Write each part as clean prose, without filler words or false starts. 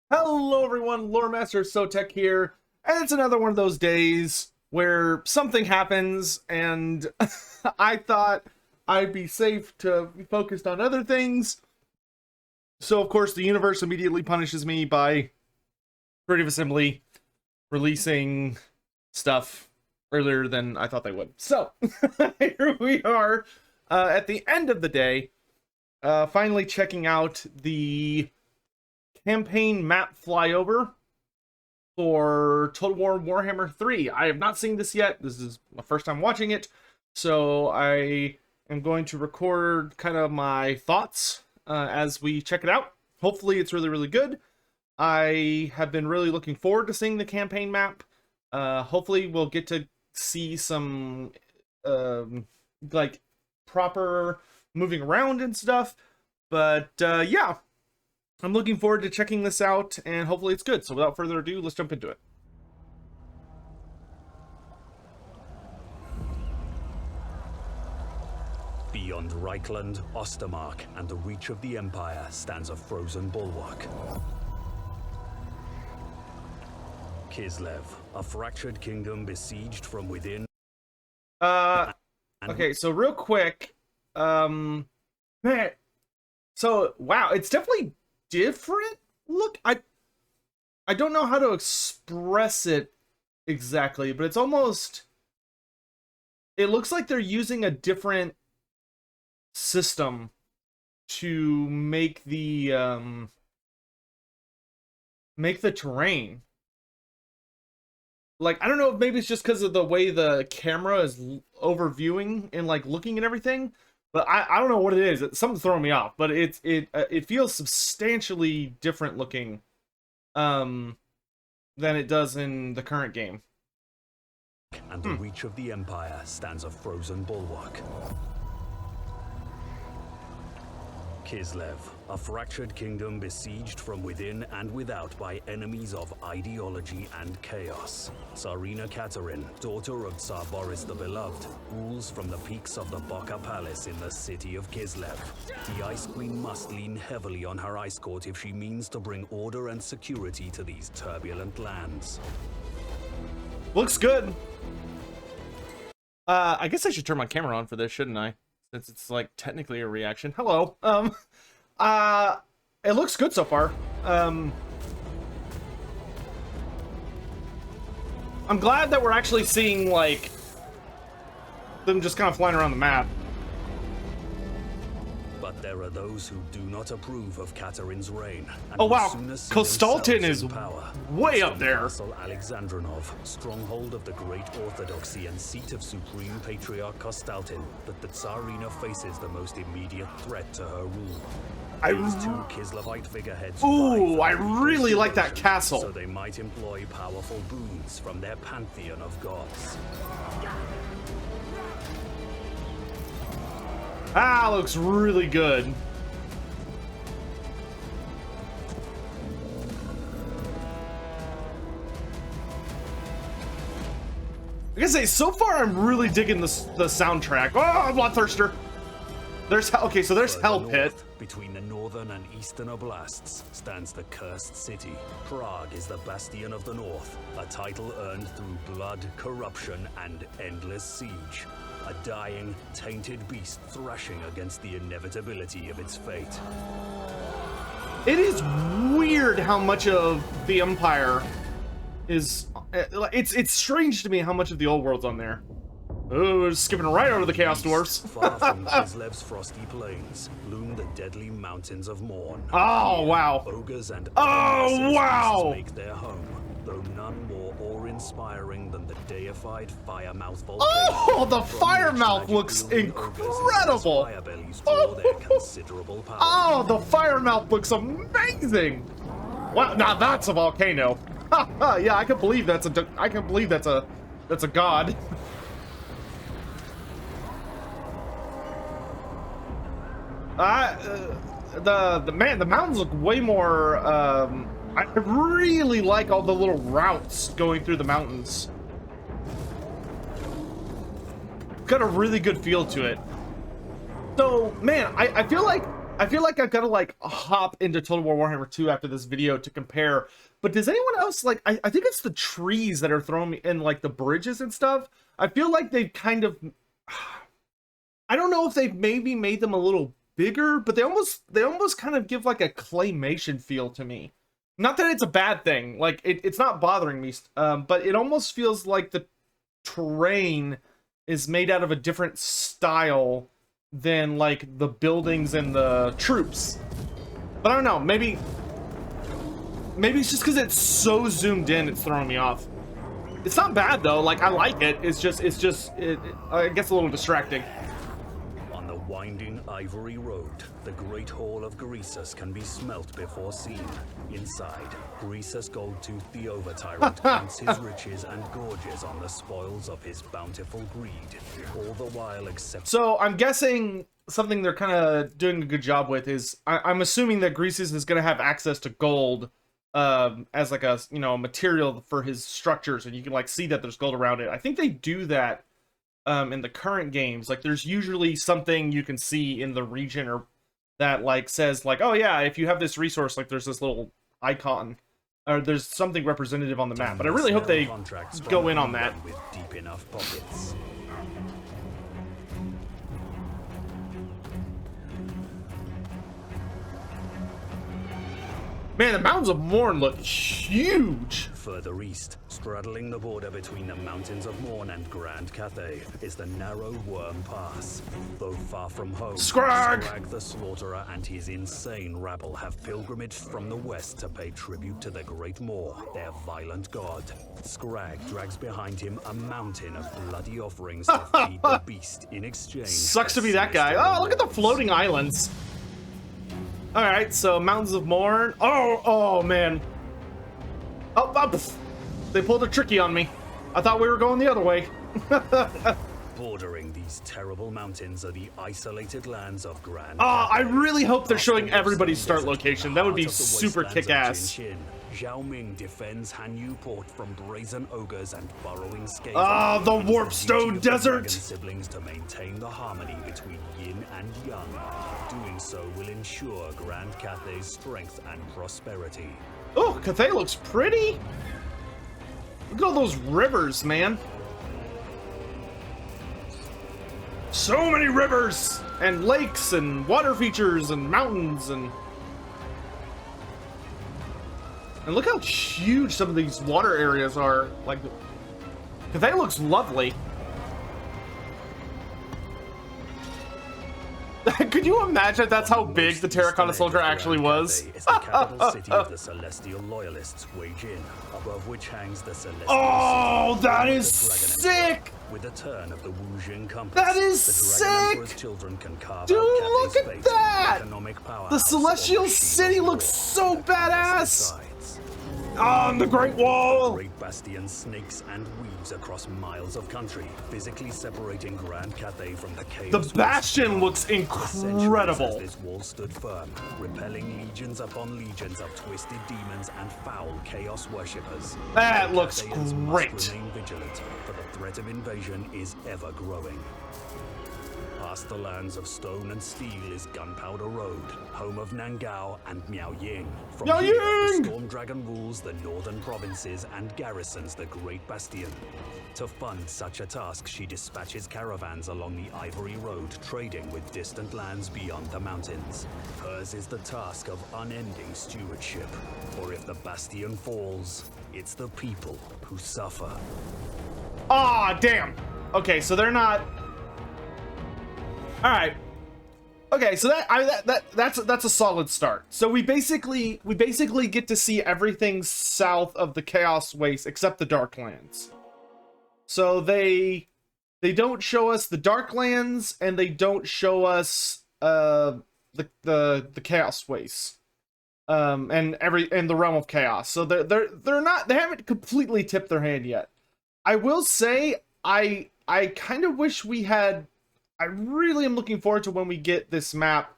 Hello everyone, Loremaster Sotek here, and it's another one of those days where something happens and I thought I'd be safe to be focused on other things. So of course the universe immediately punishes me by Creative Assembly releasing stuff earlier than I thought they would. So here we are at the end of the day, finally checking out the campaign map flyover for Total War Warhammer 3. I have not seen this yet. This is my first time watching it, so I am going to record kind of my thoughts as we check it out. Hopefully it's really good. I have been really looking forward to seeing the campaign map. Hopefully we'll get to see some like proper moving around and stuff, but yeah, I'm looking forward to checking this out, and hopefully it's good. So without further ado, let's jump into it. Beyond Reichland, Ostermark, and the reach of the Empire stands a frozen bulwark. Kislev, a fractured kingdom besieged from within. Okay, so real quick, man, so wow, it's definitely different look. I don't know how to express it exactly, but it's almost, it looks like they're using a different system to make the terrain. Like, I don't know if maybe it's just because of the way the camera is overviewing and like looking at everything, but I don't know what it is. Something's throwing me off, but it feels substantially different looking than it does in the current game. And the reach of the Empire stands a frozen bulwark. Kislev, a fractured kingdom besieged from within and without by enemies of ideology and chaos. Tsarina Catherine, daughter of Tsar Boris the Beloved, rules from the peaks of the Boka Palace in the city of Kislev. The Ice Queen must lean heavily on her ice court if she means to bring order and security to these turbulent lands. Looks good. I guess I should turn my camera on for this, shouldn't I? Since it's like technically a reaction. Hello. It looks good so far. I'm glad that we're actually seeing like them just kind of flying around the map. But there are those who do not approve of Catherine's reign. Oh wow, Kostaltin is way up there. Castle Alexandrinov, stronghold of the Great Orthodoxy and seat of Supreme Patriarch Kostaltin, that the Tsarina faces the most immediate threat to her rule. These two Kislevite figureheads. Ooh, I really like that castle. So they might employ powerful boons from their pantheon of gods. Ah, looks really good. I gotta say, so far I'm really digging the soundtrack. Oh, I'm Bloodthirster. There's okay, so there's Hell Pit. Between the northern and eastern oblasts stands the Cursed City. Prague is the bastion of the north, a title earned through blood, corruption, and endless siege. A dying, tainted beast thrashing against the inevitability of its fate. It is weird how much of the Empire is... It's strange to me how much of the old world's on there. Oh, we're skipping right over the Chaos Dwarfs. Far from Kislev's frosty plains loom the deadly mountains of Mourn. Oh, wow. Ogres and oh, wow. make their home, though none more awe-inspiring than the deified Firemouth volcano. Oh, the Firemouth looks incredible. Oh, the Firemouth looks amazing. Wow, now that's a volcano. Yeah, I can believe that's a god. The mountains look way more, I really like all the little routes going through the mountains. Got a really good feel to it. So, man, I feel like I feel like I've got to like hop into Total War Warhammer 2 after this video to compare. But does anyone else like? I think it's the trees that are throwing me in, like the bridges and stuff. I feel like they've kind of. I don't know if they've maybe made them a little bigger, but they almost kind of give like a claymation feel to me. Not that it's a bad thing. Like it's not bothering me, but it almost feels like the terrain is made out of a different style than like the buildings and the troops. But I don't know, maybe it's just because it's so zoomed in, it's throwing me off. It's not bad though, like I like it. It gets a little distracting. On the winding ivory road, the Great Hall of Greasus can be smelt before seen. Inside, Greasus Goldtooth the Over-Tyrant counts his riches and gorges on the spoils of his bountiful greed, all the while accept. So I'm guessing something they're kind of doing a good job with is, I'm assuming that Greasus is going to have access to gold as like a, you know, material for his structures, and you can like see that there's gold around it. I think they do that in the current games. Like there's usually something you can see in the region or that like says like, oh yeah, if you have this resource, like there's this little icon or there's something representative on the map. But I really hope they go in on that. With deep enough pockets. Man, the mountains of Mourn look huge. Further east, straddling the border between the mountains of Mourn and Grand Cathay, is the narrow Worm Pass. Though far from home, Scrag the Slaughterer and his insane rabble have pilgrimaged from the west to pay tribute to the Great Moor, their violent god. Scrag drags behind him a mountain of bloody offerings to feed the beast in exchange. Sucks to be that guy. Oh, look at the floating islands. Alright, so Mountains of Mourn. Oh, man. Oh, they pulled a tricky on me. I thought we were going the other way. Bordering these terrible mountains are the isolated lands of Grand. I really hope they're showing everybody's start location. That would be super kick-ass. Zhao Ming defends Hanyu Port from brazen ogres and burrowing scales. Ah, the Warpstone Desert! Siblings to maintain the harmony between yin and yang. Doing so will ensure Grand Cathay's strength and prosperity. Oh, Cathay looks pretty. Look at all those rivers, man. So many rivers and lakes and water features and mountains and look how huge some of these water areas are. Like, Cathay looks lovely. Could you imagine that's how big the Terracotta Soldier actually was? It's the capital city of the Celestial Loyalists, Wei Jin, above which hangs the Celestial Oh, City, that is the Dragon sick! With a turn of the Wu Jin compass, That is the Dragon Emperor's sick! children can carve Dude, out look Cathay's at fate, that! economic The powerhouse, Celestial or City shield looks war. so badass! Besides, On the Great Wall! Great Bastion snakes and weaves across miles of country, physically separating Grand Cathay from the chaos. The Bastion looks For centuries incredible. as this wall stood firm, repelling legions upon legions of twisted demons and foul chaos worshippers. That looks Cathayans great. must remain vigilant, for the threat of invasion is ever growing. Past the lands of stone and steel is Gunpowder Road, home of Nangao and Miaoying. From Miaoying! here, the Storm Dragon rules the northern provinces and garrisons the Great Bastion. To fund such a task, she dispatches caravans along the Ivory Road, trading with distant lands beyond the mountains. Hers is the task of unending stewardship, for if the Bastion falls, it's the people who suffer. Ah, damn. Okay, so they're not. All right. Okay, so that's a solid start. So we basically get to see everything south of the Chaos Waste except the Darklands. So they don't show us the Darklands and they don't show us the Chaos Waste. And the Realm of Chaos. So they haven't completely tipped their hand yet. I will say I kind of wish we had. I really am looking forward to when we get this map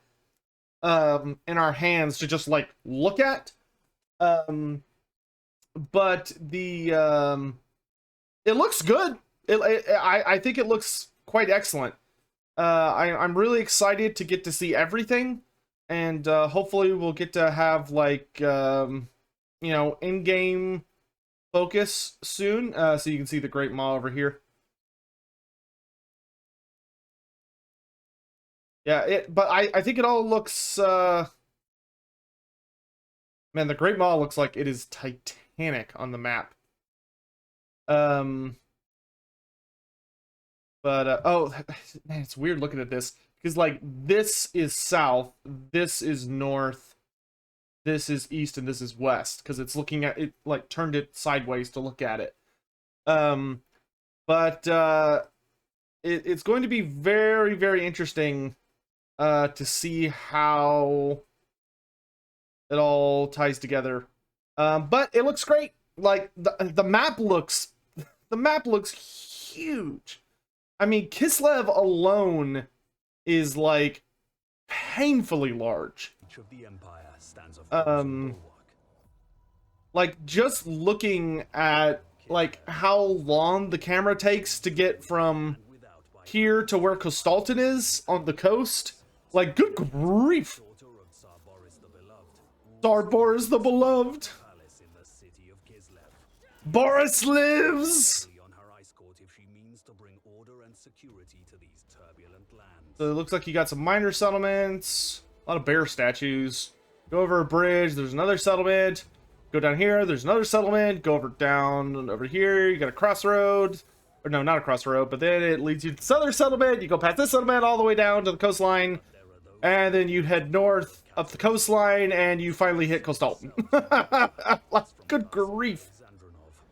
in our hands to just like look at. But the it looks good. I think it looks quite excellent. I'm really excited to get to see everything. and hopefully we'll get to have like you know, in-game focus soon. So you can see the Great Maw over here. Yeah, but I think it all looks man, the Great Maw looks like it is titanic on the map. But oh man, it's weird looking at this because like this is south, this is north, this is east, and this is west because it's looking at it, like turned it sideways to look at it. But it's going to be very, very interesting to see how it all ties together. But it looks great. Like the map looks huge. I mean, Kislev alone is like painfully large. Like just looking at like how long the camera takes to get from here to where Kostaltin is on the coast, like good grief. Tsar Boris the Beloved. Boris lives. So it looks like you got some minor settlements, a lot of bear statues. Go over a bridge, there's another settlement. Go down here, there's another settlement. Go over here, you got a crossroad. Or no, not a crossroad, but then it leads you to this other settlement. You go past this settlement all the way down to the coastline. And then you head north up the coastline and you finally hit Kostaltin. Like, good grief.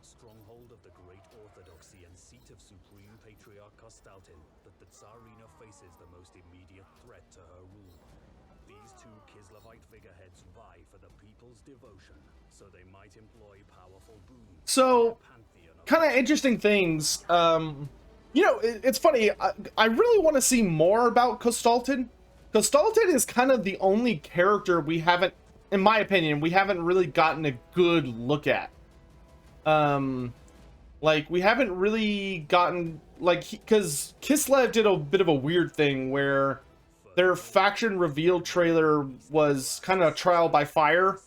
Stronghold of the great orthodoxy and seat of supreme patriarch Kostaltin, that the Tsarina faces the most immediate threat to her rule. These two Kislevite figureheads vie for the people's devotion, so they might employ powerful boons. So, kind of interesting things. You know, it's funny. I really want to see more about Kostaltin. Kostaltin is kind of the only character we haven't, in my opinion, we haven't really gotten a good look at. Like, we haven't really gotten, like, because Kislev did a bit of a weird thing where their faction reveal trailer was kind of a trial by fire,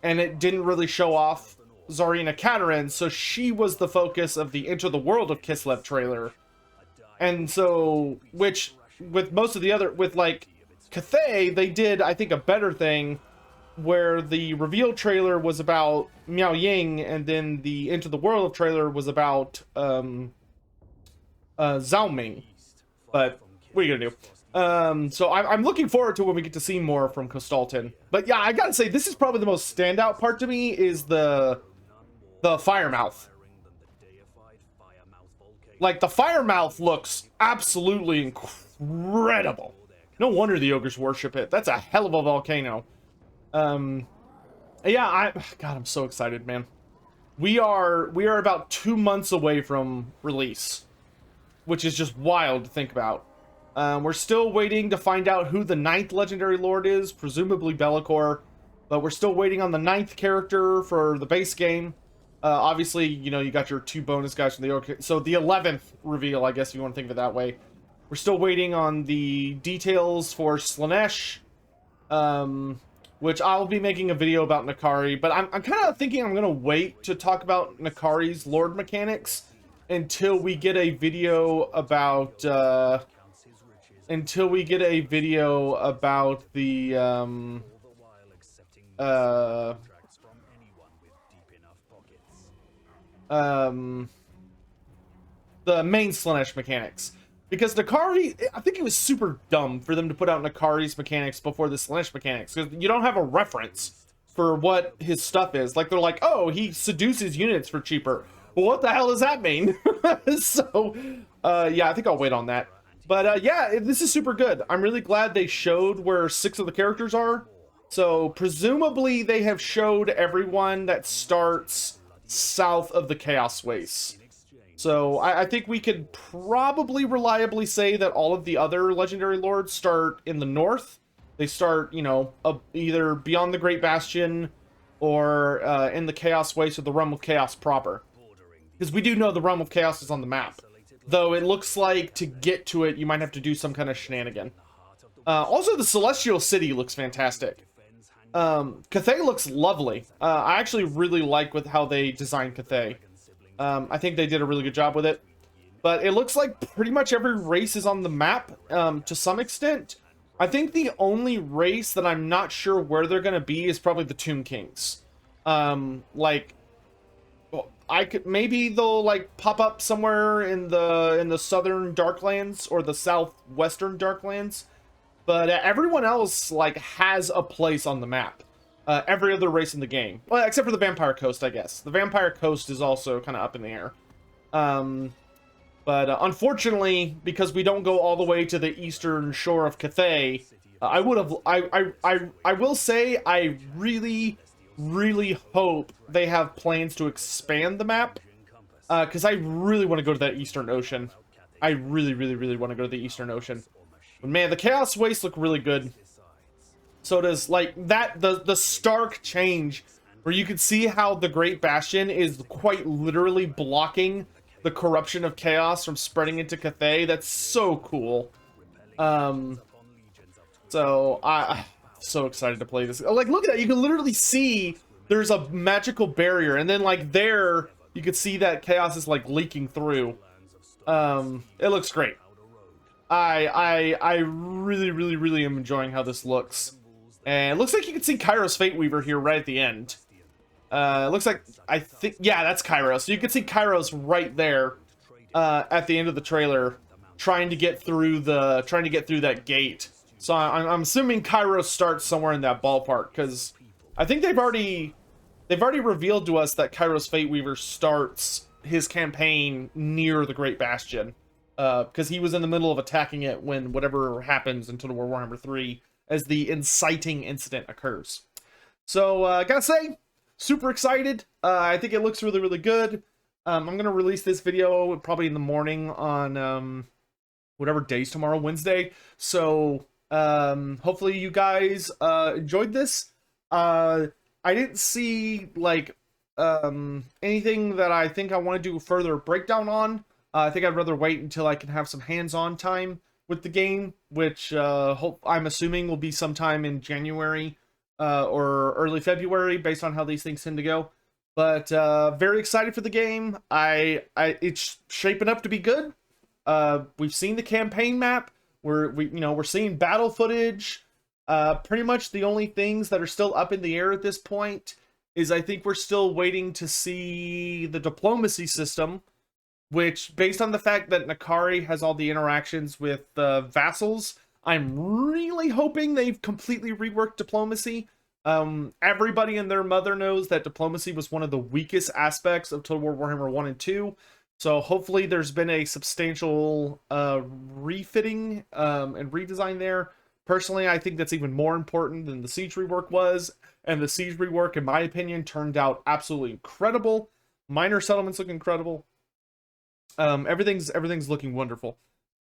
and it didn't really show off Tsarina Katerin, so she was the focus of the Enter the World of Kislev trailer. And so, which, with most of the other, with, like, Cathay, they did, I think, a better thing, where the reveal trailer was about Miao Ying, and then the Into the World trailer was about Zhao Ming. But what are you gonna do? So I'm looking forward to when we get to see more from Kostaltin. But yeah, I gotta say, this is probably the most standout part to me, is the Firemouth. Like, the Firemouth looks absolutely incredible. No wonder the ogres worship it. That's a hell of a volcano. Yeah, God, I'm so excited, man. We are about 2 months away from release, which is just wild to think about. We're still waiting to find out who the 9th Legendary Lord is, presumably Bellicor, but we're still waiting on the 9th character for the base game. Obviously, you know, you got your 2 bonus guys from the ogre, so the 11th reveal, I guess if you want to think of it that way. We're still waiting on the details for Slaanesh, which I'll be making a video about Nakari, but I'm kind of thinking I'm going to wait to talk about Nakari's Lord mechanics until we get a video about, the, the main Slaanesh mechanics. Because Nakari, I think it was super dumb for them to put out Nakari's mechanics before the Slaanesh mechanics, because you don't have a reference for what his stuff is. Like, they're like, oh, he seduces units for cheaper. Well, what the hell does that mean? So, yeah, I think I'll wait on that. But, yeah, this is super good. I'm really glad they showed where 6 of the characters are. So, presumably, they have showed everyone that starts south of the Chaos Waste. So I think we could probably reliably say that all of the other Legendary Lords start in the north. They start, you know, either beyond the Great Bastion or in the Chaos Waste or the Realm of Chaos proper. Because we do know the Realm of Chaos is on the map. Though it looks like to get to it, you might have to do some kind of shenanigan. Also, the Celestial City looks fantastic. Cathay looks lovely. I actually really like with how they designed Cathay. I think they did a really good job with it. But it looks like pretty much every race is on the map to some extent. I think the only race that I'm not sure where they're going to be is probably the Tomb Kings. Like, I could maybe they'll like pop up somewhere in the southern Darklands or the southwestern Darklands. But everyone else like has a place on the map. Every other race in the game, well, except for the Vampire Coast, I guess. The Vampire Coast is also kind of up in the air. But unfortunately, because we don't go all the way to the eastern shore of Cathay, I will say I really hope they have plans to expand the map, because I really want to go to that Eastern Ocean. I really want to go to the Eastern Ocean. But man, the Chaos Wastes look really good. So does like that the stark change where you can see how the Great Bastion is quite literally blocking the corruption of chaos from spreading into Cathay. That's so cool. So I'm so excited to play this. Like, look at that. You can literally see there's a magical barrier, and then like there you can see that chaos is like leaking through. It looks great. I really am enjoying how this looks. And it looks like you can see Kairos Fate Weaver here right at the end. It looks like, I think, yeah, that's Kairos. So you can see Kairos right there at the end of the trailer, trying to get through that gate. So I'm assuming Kairos starts somewhere in that ballpark, because I think they've already revealed to us that Kairos Fate Weaver starts his campaign near the Great Bastion, because he was in the middle of attacking it when whatever happens in Total War Warhammer 3 as the inciting incident occurs. So gotta say, super excited. I think it looks really good. I'm gonna release this video probably in the morning on whatever day's tomorrow, Wednesday. So hopefully you guys enjoyed this. I didn't see like anything that I think I want to do a further breakdown on. I think I'd rather wait until I can have some hands-on time with the game, which I'm assuming will be sometime in January or early February, based on how these things tend to go. But very excited for the game. It's shaping up to be good. We've seen the campaign map. We're seeing battle footage. Pretty much the only things that are still up in the air at this point is I think we're still waiting to see the diplomacy system, which, based on the fact that Nakari has all the interactions with vassals, I'm really hoping they've completely reworked diplomacy. Everybody and their mother knows that diplomacy was one of the weakest aspects of Total War Warhammer 1 and 2. So hopefully there's been a substantial refitting and redesign there. Personally, I think that's even more important than the siege rework was. And the siege rework, in my opinion, turned out absolutely incredible. Minor settlements look incredible. Everything's looking wonderful.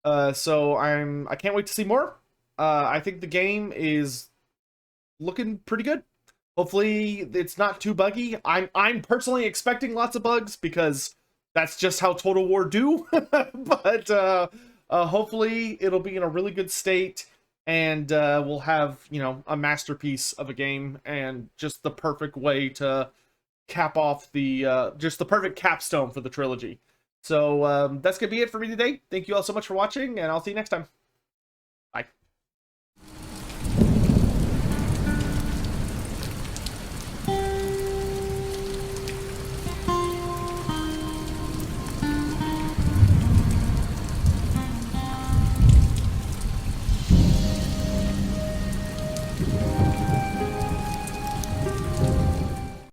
So I can't wait to see more. I think the game is looking pretty good. Hopefully it's not too buggy. I'm personally expecting lots of bugs, because that's just how Total War do. But hopefully it'll be in a really good state, and we'll have, a masterpiece of a game, and just the perfect way to cap off just the perfect capstone for the trilogy. So that's gonna be it for me today. Thank you all so much for watching, and I'll see you next time.